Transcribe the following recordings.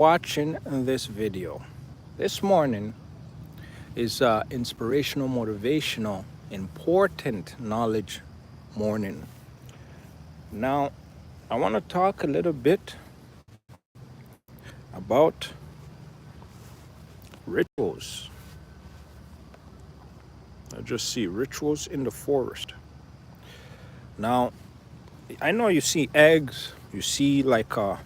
watching this video. This morning is inspirational, motivational, important knowledge morning. Now, I want to talk a little bit about rituals. I just see rituals in the forest. Now, I know you see eggs, you see like a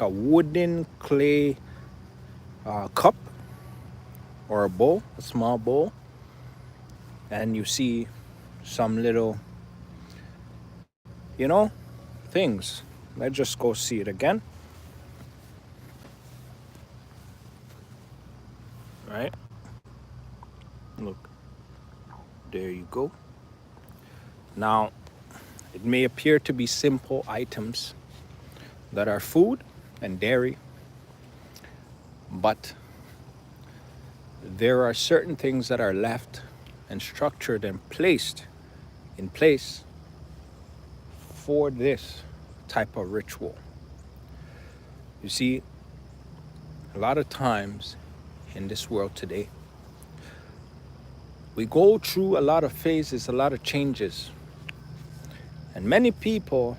wooden clay cup or a bowl, a small bowl, and you see some little, things. Let's just go see it again. Right? Look, there you go. Now, it may appear to be simple items that are food and dairy, but there are certain things that are left and structured and placed in place for this type of ritual. You see, a lot of times in this world today, we go through a lot of phases, a lot of changes. And many people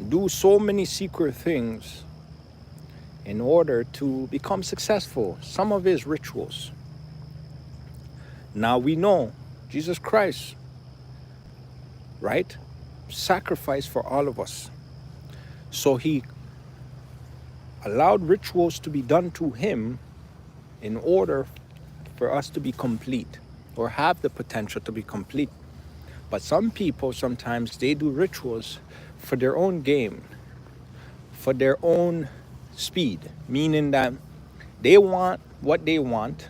do so many secret things in order to become successful. Some of his rituals. Now we know Jesus Christ, right? Sacrificed for all of us. So he allowed rituals to be done to him in order for us to be complete or have the potential to be complete. But some people, sometimes they do rituals for their own game, for their own speed, meaning that they want what they want.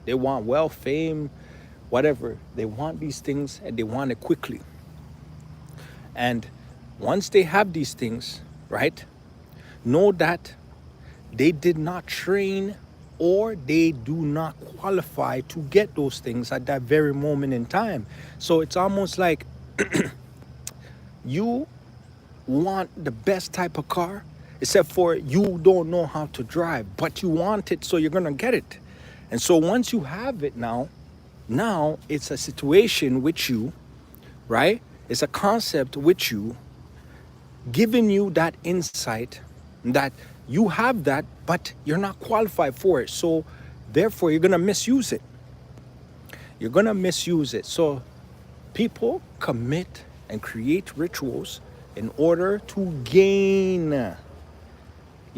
They want wealth, fame, whatever. They want these things and they want it quickly. And once they have these things, right, know that they did not train or they do not qualify to get those things at that very moment in time. So it's almost like you want the best type of car, except for you don't know how to drive, but you want it, so you're gonna get it. And so once you have it now it's a situation with you, right? It's a concept with you, giving you that insight that you have that, but you're not qualified for it. So therefore, you're going to misuse it. You're going to misuse it. So people commit and create rituals in order to gain,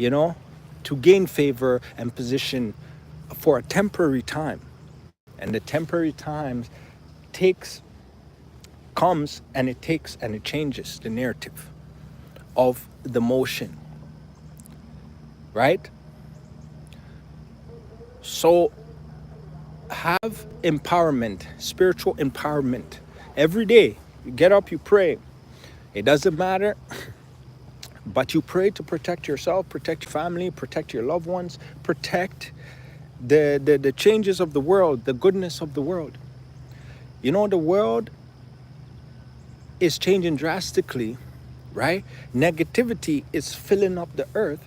to gain favor and position for a temporary time. And the temporary time comes and it changes the narrative of the motion. Right? So have empowerment, spiritual empowerment. Every day, you get up, you pray. It doesn't matter, but you pray to protect yourself, protect your family, protect your loved ones, protect the changes of the world, the goodness of the world. The world is changing drastically, right? Negativity is filling up the earth,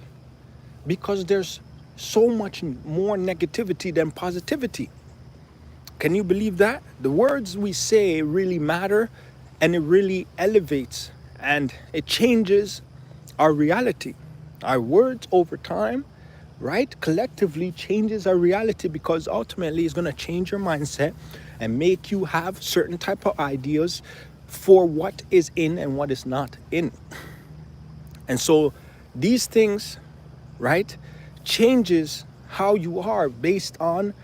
because there's so much more negativity than positivity. Can you believe that? The words we say really matter, and it really elevates and it changes our reality. Our words over time, right, collectively changes our reality, because ultimately it's going to change your mindset and make you have certain type of ideas for what is in and what is not in. And so these things, right, changes how you are based on,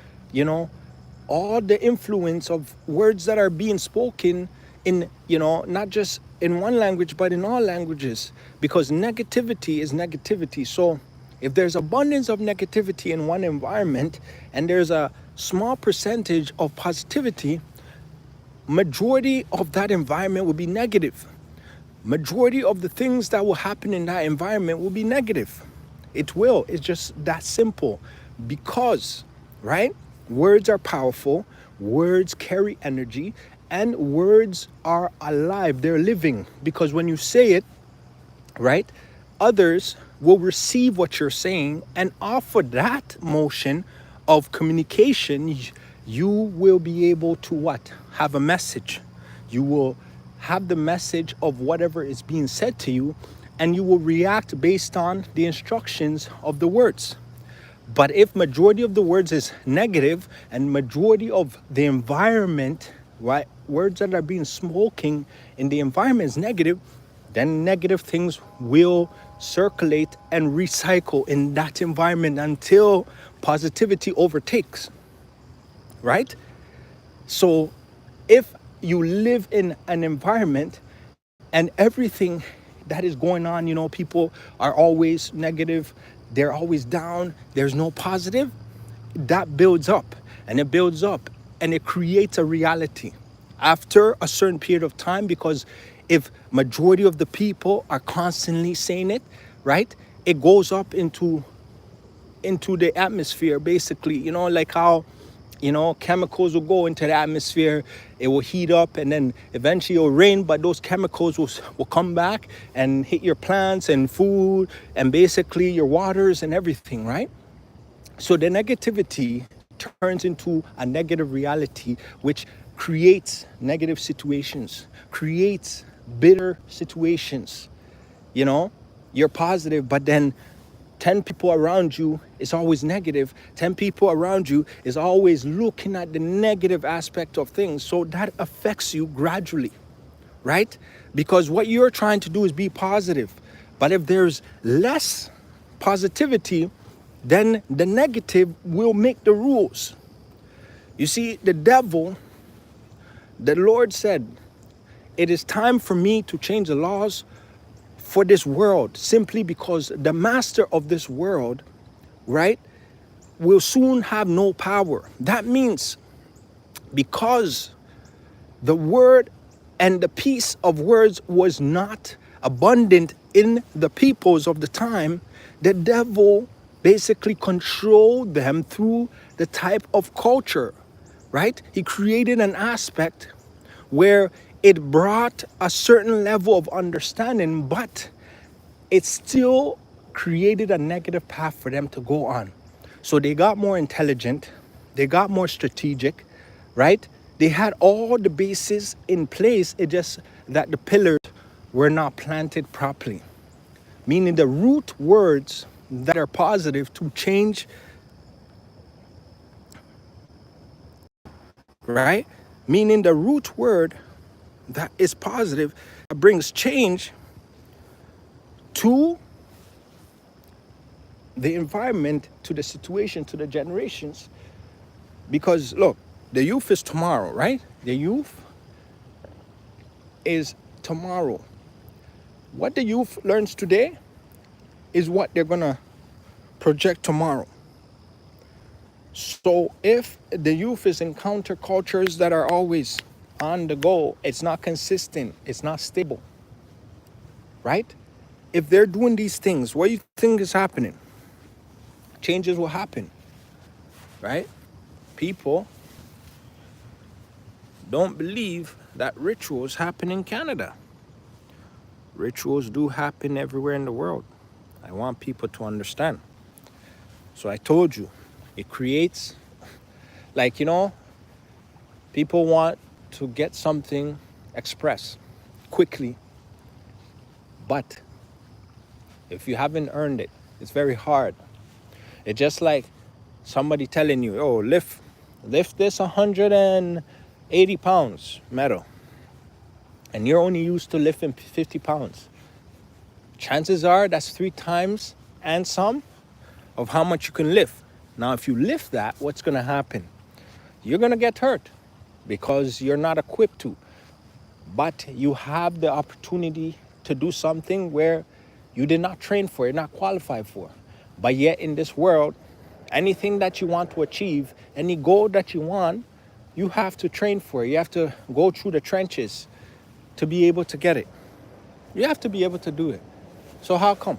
all the influence of words that are being spoken in, not just in one language, but in all languages, because negativity is negativity. So if there's abundance of negativity in one environment and there's a small percentage of positivity, majority of that environment will be negative. Majority of the things that will happen in that environment will be negative. It will. It's just that simple. Because, right? Words are powerful. Words carry energy. And words are alive. They're living. Because when you say it, right? Others will receive what you're saying, and off of that motion of communication, you will be able to what? Have a message. You will have the message of whatever is being said to you, and you will react based on the instructions of the words. But if majority of the words is negative and majority of the environment, right, words that are being smoking in the environment is negative, then negative things will circulate and recycle in that environment until positivity overtakes, right? So if you live in an environment and everything that is going on, people are always negative, they're always down, there's no positive, that builds up and it builds up and it creates a reality after a certain period of time. Because if majority of the people are constantly saying it, right, it goes up into the atmosphere, basically, like how chemicals will go into the atmosphere, it will heat up, and then eventually it'll rain, but those chemicals will come back and hit your plants and food and basically your waters and everything, right? So the negativity turns into a negative reality, which creates negative situations, creates bitter situations. You're positive, but then 10 people around you is always negative. 10 people around you is always looking at the negative aspect of things. So that affects you gradually, right? Because what you're trying to do is be positive. But if there's less positivity, then the negative will make the rules. You see, the Lord said, it is time for me to change the laws for this world, simply because the master of this world, right, will soon have no power. That means because the word and the peace of words was not abundant in the peoples of the time, the devil basically controlled them through the type of culture, right? He created an aspect where it brought a certain level of understanding, but it still created a negative path for them to go on. So they got more intelligent, they got more strategic, right? They had all the bases in place, it just that the pillars were not planted properly. Meaning the root words that are positive to change, right? Meaning the root word that is positive that brings change to the environment, to the situation, to the generations. Because look, the youth is tomorrow, right? The youth is tomorrow. What the youth learns today is what they're gonna project tomorrow. So if the youth is in countercultures that are always on the go, it's not consistent, it's not stable, right? If they're doing these things, what do you think is happening? Changes will happen, right? People don't believe that rituals happen in Canada. Rituals do happen everywhere in the world. I want people to understand. So I told you, it creates, like, people want to get something express quickly, but if you haven't earned it, it's very hard. It's just like somebody telling you, oh, lift this 180 pounds metal, and you're only used to lifting 50 pounds. Chances are that's 3 times and some of how much you can lift. Now, if you lift that, what's going to happen? You're going to get hurt because you're not equipped to. But you have the opportunity to do something where you did not train for, you're not qualified for. But yet in this world, anything that you want to achieve, any goal that you want, you have to train for it. You have to go through the trenches to be able to get it. You have to be able to do it. So how come?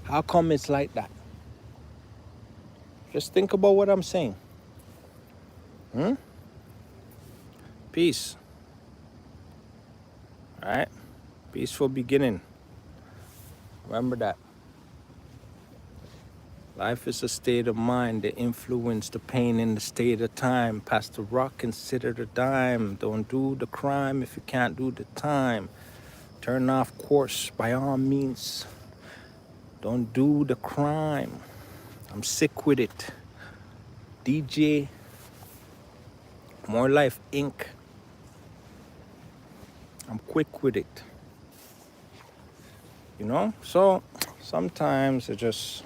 How come it's like that? Just think about what I'm saying. Peace. All right? Peaceful beginning. Remember that. Life is a state of mind, the influence, the pain in the state of time. Pass the rock, consider the dime. Don't do the crime if you can't do the time. Turn off course by all means. Don't do the crime. I'm sick with it. DJ, More Life Inc. I'm quick with it. You know? So sometimes it just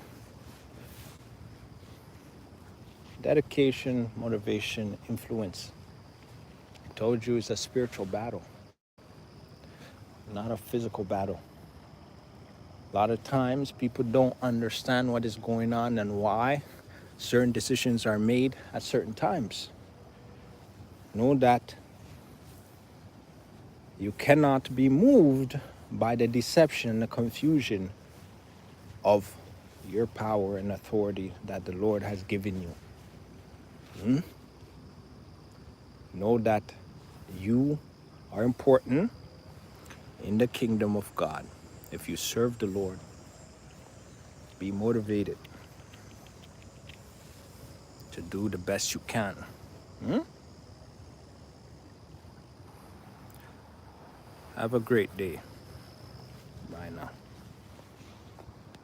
dedication, motivation, influence. I told you it's a spiritual battle, not a physical battle. A lot of times people don't understand what is going on and why certain decisions are made at certain times. Know that you cannot be moved by the deception and the confusion of your power and authority that the Lord has given you. Know that you are important in the kingdom of God. If you serve the Lord, be motivated to do the best you can. Have a great day. Bye now.